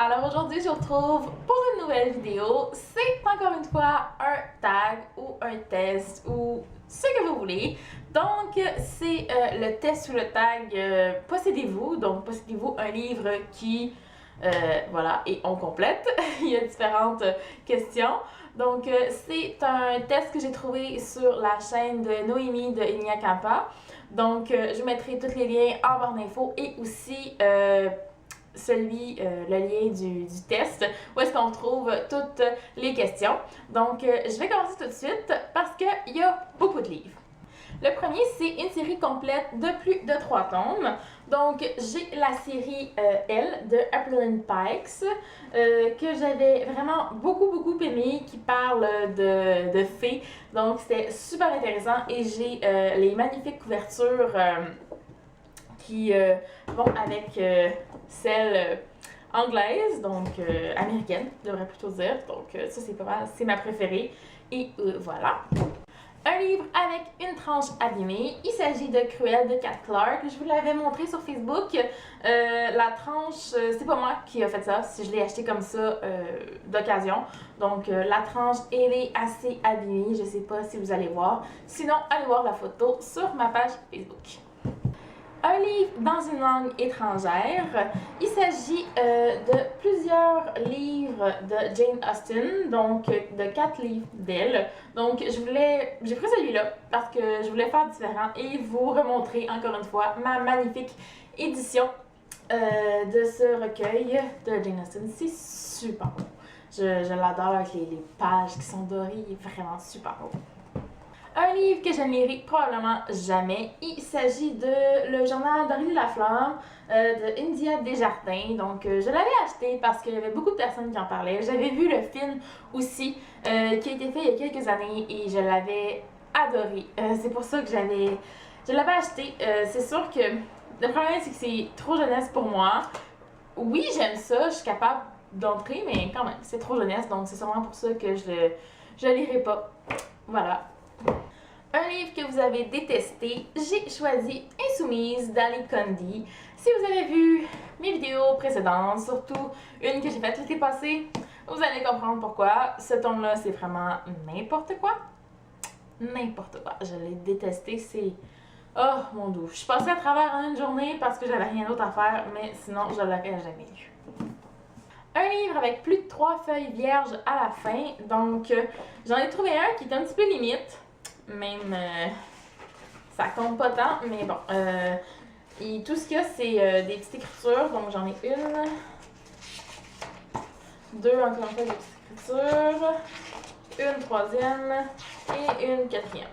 Alors aujourd'hui, je vous retrouve pour une nouvelle vidéo. C'est encore une fois un tag ou un test ou ce que vous voulez. Donc, c'est le test ou le tag Possédez-vous. Donc, possédez-vous un livre qui, voilà, et on complète. Il y a différentes questions. Donc, c'est un test que j'ai trouvé sur la chaîne de Noémie de Emilia Campa. Donc, je mettrai tous les liens en barre d'infos et aussi le lien du test où est-ce qu'on retrouve toutes les questions. Donc, je vais commencer tout de suite parce qu'il y a beaucoup de livres. Le premier, c'est une série complète de plus de 3 tomes. Donc, j'ai la série Elle de Aprilyn Pikes que j'avais vraiment beaucoup aimé, qui parle de fées. Donc, c'était super intéressant et j'ai les magnifiques couvertures qui vont avec celle anglaise, donc américaine, je devrais plutôt dire. Donc, ça, c'est pas mal, c'est ma préférée. Et voilà. Un livre avec une tranche abîmée. Il s'agit de Cruel de Kat Clark. Je vous l'avais montré sur Facebook. La tranche, c'est pas moi qui a fait ça. Si je l'ai acheté comme ça d'occasion. Donc la tranche, elle est assez abîmée. Je sais pas si vous allez voir. Sinon, allez voir la photo sur ma page Facebook. Un livre dans une langue étrangère. Il s'agit de plusieurs livres de Jane Austen, donc de 4 livres d'elle. Donc j'ai pris celui-là parce que je voulais faire différent et vous remontrer encore une fois ma magnifique édition de ce recueil de Jane Austen. C'est super beau. Je l'adore avec les pages qui sont dorées, il est vraiment super beau. Un livre que je ne lirai probablement jamais. Il s'agit de Le journal d'Aurélie Laflamme de India Desjardins. Donc, je l'avais acheté parce qu'il y avait beaucoup de personnes qui en parlaient. J'avais vu le film aussi qui a été fait il y a quelques années et je l'avais adoré. C'est pour ça que je l'avais acheté. C'est sûr que le problème, c'est que c'est trop jeunesse pour moi. Oui, j'aime ça, je suis capable d'entrer, mais quand même, c'est trop jeunesse. Donc, c'est sûrement pour ça que je lirai pas. Voilà. Un livre que vous avez détesté, j'ai choisi Insoumise d'Ali Conde. Si vous avez vu mes vidéos précédentes, surtout une que j'ai faite l'été passé, vous allez comprendre pourquoi. Ce tome-là, c'est vraiment n'importe quoi. N'importe quoi. Je l'ai détesté, c'est... Oh mon Dieu. Je suis passée à travers en une journée parce que j'avais rien d'autre à faire, mais sinon, je l'aurais jamais lu. Un livre avec plus de 3 feuilles vierges à la fin, donc j'en ai trouvé un qui est un petit peu limite. Même, ça compte pas tant, mais bon. Et tout ce qu'il y a, c'est des petites écritures. Donc, j'en ai une, deux, encore une fois, des petites écritures, une troisième et une quatrième.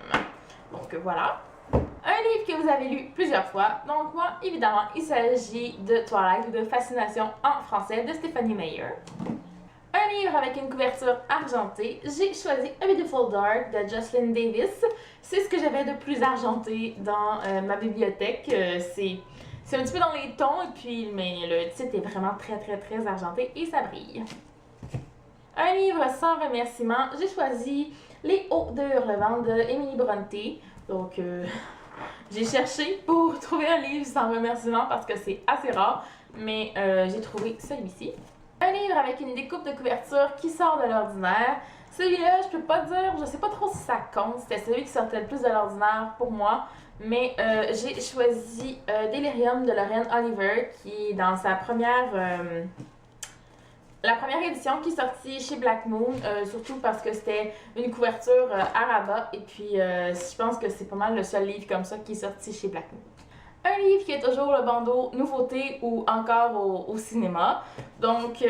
Donc, voilà. Un livre que vous avez lu plusieurs fois. Donc, moi, évidemment, il s'agit de Twilight ou de Fascination en français de Stephanie Meyer. Un livre avec une couverture argentée, j'ai choisi A Beautiful Dark de Jocelyn Davis. C'est ce que j'avais de plus argenté dans ma bibliothèque. C'est un petit peu dans les tons, mais le titre est vraiment très argenté et ça brille. Un livre sans remerciement, j'ai choisi Les Hauts de Hurlevent de Emily Brontë. Donc, j'ai cherché pour trouver un livre sans remerciement parce que c'est assez rare, mais j'ai trouvé celui-ci. Un livre avec une découpe de couverture qui sort de l'ordinaire. Celui-là, je peux pas dire, je sais pas trop si ça compte. C'était celui qui sortait le plus de l'ordinaire pour moi. Mais j'ai choisi Delirium de Lorraine Oliver, qui est dans sa la première édition qui est sortie chez Black Moon, surtout parce que c'était une couverture Araba. Et puis, je pense que c'est pas mal le seul livre comme ça qui est sorti chez Black Moon. Un livre qui est toujours le bandeau nouveauté ou encore au cinéma. Donc,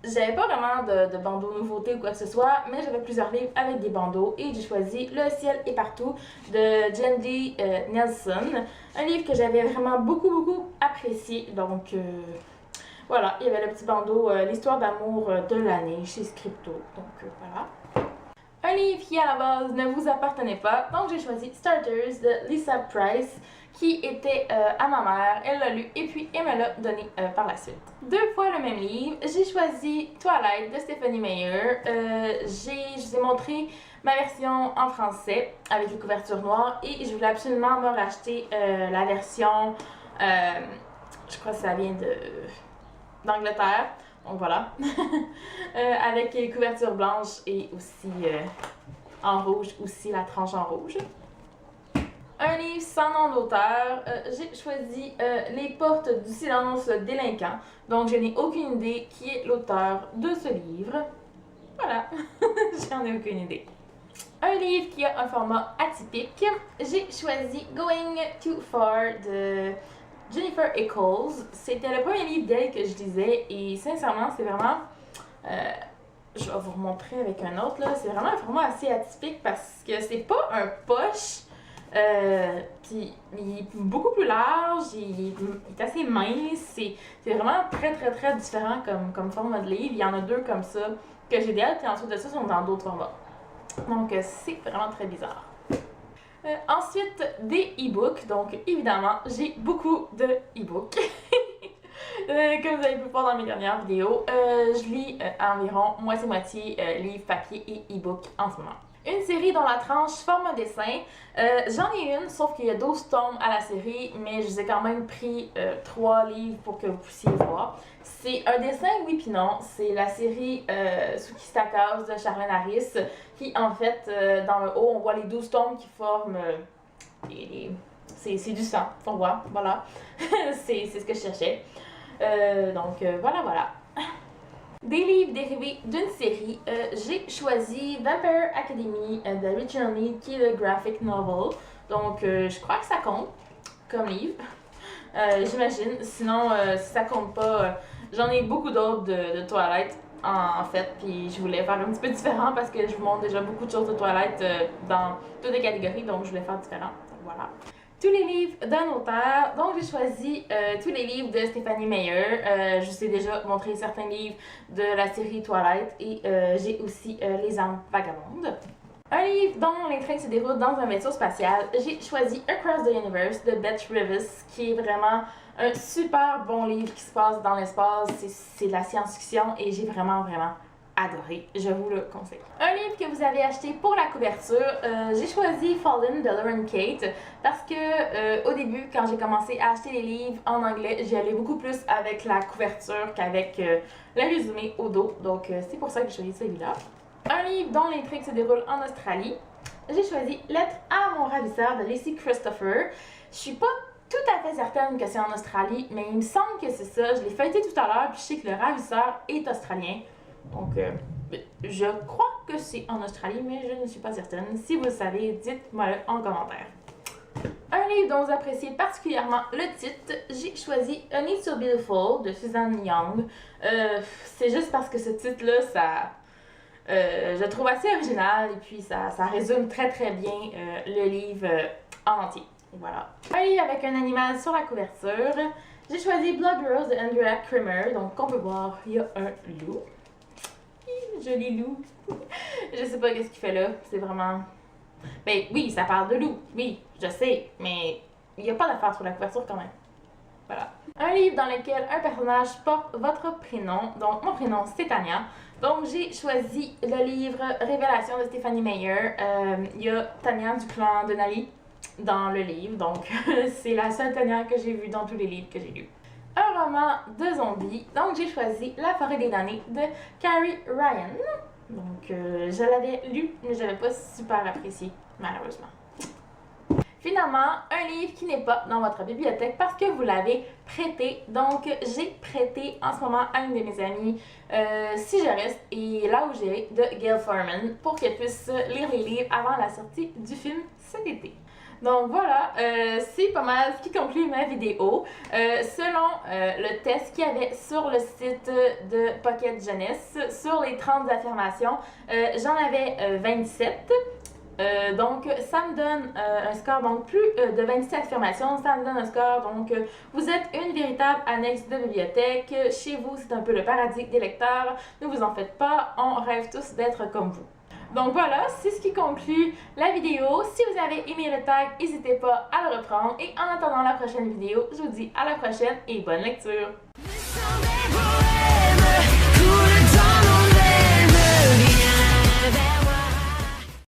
j'avais pas vraiment de bandeau nouveauté ou quoi que ce soit, mais j'avais plusieurs livres avec des bandeaux et j'ai choisi Le ciel est partout de Jandy Nelson. Un livre que j'avais vraiment beaucoup apprécié. Donc, voilà, il y avait le petit bandeau L'histoire d'amour de l'année chez Scripto. Donc, voilà. Un livre qui à la base ne vous appartenait pas, donc j'ai choisi Starters de Lisa Price, qui était à ma mère, elle l'a lu et puis elle me l'a donné par la suite. 2 fois le même livre, j'ai choisi Twilight de Stephanie Meyer. Je vous ai montré ma version en français avec les couvertures noires et je voulais absolument me racheter la version, je crois que ça vient de d'Angleterre. Donc voilà. Avec couverture blanche et aussi en rouge, aussi la tranche en rouge. Un livre sans nom d'auteur. J'ai choisi Les portes du silence délinquant. Donc je n'ai aucune idée qui est l'auteur de ce livre. Voilà, j'en ai aucune idée. Un livre qui a un format atypique. J'ai choisi Going Too Far de Jennifer Eccles. C'était le premier livre d'elle que je lisais et sincèrement, c'est vraiment... je vais vous remontrer avec un autre là. C'est vraiment un format assez atypique parce que c'est pas un poche. Puis il est beaucoup plus large, il est assez mince. C'est vraiment très différent comme format de livre. Il y en a deux comme ça que j'ai d'elle, puis ensuite de ça, ils sont dans d'autres formats. Donc c'est vraiment très bizarre. Ensuite, des e-books. Donc évidemment, j'ai beaucoup de e-books. Comme vous avez pu voir dans mes dernières vidéos, je lis environ moitié-moitié livres papier et e-book en ce moment. Une série dont la tranche forme dessin. J'en ai une, sauf qu'il y a 12 tomes à la série, mais je vous ai quand même pris 3 livres pour que vous puissiez voir. C'est un dessin, oui puis non. C'est la série Suki Stackhouse de Charlene Harris, qui en fait, dans le haut, on voit les 12 tomes qui forment... c'est du sang, on voit, voilà. c'est ce que je cherchais. Donc voilà. Des livres dérivés d'une série, j'ai choisi Vampire Academy de Richard Mead, qui est le graphic novel. Donc je crois que ça compte comme livre, j'imagine. Sinon, si ça compte pas, j'en ai beaucoup d'autres de Twilight en fait. Puis je voulais faire un petit peu différent parce que je vous montre déjà beaucoup de choses de Twilight dans toutes les catégories. Donc je voulais faire différent. Donc voilà. Tous les livres d'un auteur. Donc, j'ai choisi tous les livres de Stephanie Meyer. Je vous ai déjà montré certains livres de la série Twilight et j'ai aussi Les âmes vagabondes. Un livre dont l'intrigue se déroule dans un vaisseau spatial. J'ai choisi Across the Universe de Beth Revis, qui est vraiment un super bon livre qui se passe dans l'espace. C'est de la science-fiction et j'ai vraiment adoré, je vous le conseille. Un livre que vous avez acheté pour la couverture, j'ai choisi Fallen de Lauren Kate parce que au début, quand j'ai commencé à acheter les livres en anglais, j'y allais beaucoup plus avec la couverture qu'avec le résumé au dos, donc c'est pour ça que j'ai choisi celui-là. Un livre dont l'intrigue se déroule en Australie, j'ai choisi Lettre à mon ravisseur de Lacey Christopher. Je suis pas tout à fait certaine que c'est en Australie, mais il me semble que c'est ça. Je l'ai feuilleté tout à l'heure, puis je sais que le ravisseur est australien. Donc, je crois que c'est en Australie, mais je ne suis pas certaine. Si vous le savez, dites-moi en commentaire. Un livre dont vous appréciez particulièrement le titre, j'ai choisi A Need So Beautiful de Suzanne Young. C'est juste parce que ce titre-là, je le trouve assez original et puis ça résume très bien le livre en entier. Voilà. Un livre avec un animal sur la couverture. J'ai choisi Blood Rose de Andrea Cremer. Donc, on peut voir, il y a un loup. Joli loup. Je sais pas qu'est-ce qu'il fait là. C'est vraiment... Ben oui, ça parle de loup. Oui, je sais. Mais il n'y a pas d'affaire sur la couverture quand même. Voilà. Un livre dans lequel un personnage porte votre prénom. Donc, mon prénom, c'est Tania. Donc, j'ai choisi le livre Révélation de Stephanie Meyer. Il y a Tania du clan de Nali dans le livre. Donc, c'est la seule Tania que j'ai vue dans tous les livres que j'ai lus. Un roman de zombies. Donc, j'ai choisi La forêt des damnés de Carrie Ryan. Donc, je l'avais lu, mais je n'avais pas super apprécié, malheureusement. Finalement, un livre qui n'est pas dans votre bibliothèque parce que vous l'avez prêté. Donc, j'ai prêté en ce moment à une de mes amies, Si je reste, et Là où j'irai de Gail Forman pour qu'elle puisse lire les livres avant la sortie du film cet été. Donc voilà, c'est pas mal ce qui conclut ma vidéo. Selon le test qu'il y avait sur le site de Pocket Jeunesse, sur les 30 affirmations, j'en avais 27. Donc ça me donne un score, donc plus de 27 affirmations, ça me donne un score, donc vous êtes une véritable annexe de bibliothèque, chez vous c'est un peu le paradis des lecteurs, ne vous en faites pas, on rêve tous d'être comme vous. Donc voilà, c'est ce qui conclut la vidéo. Si vous avez aimé le tag, n'hésitez pas à le reprendre. Et en attendant la prochaine vidéo, je vous dis à la prochaine et bonne lecture!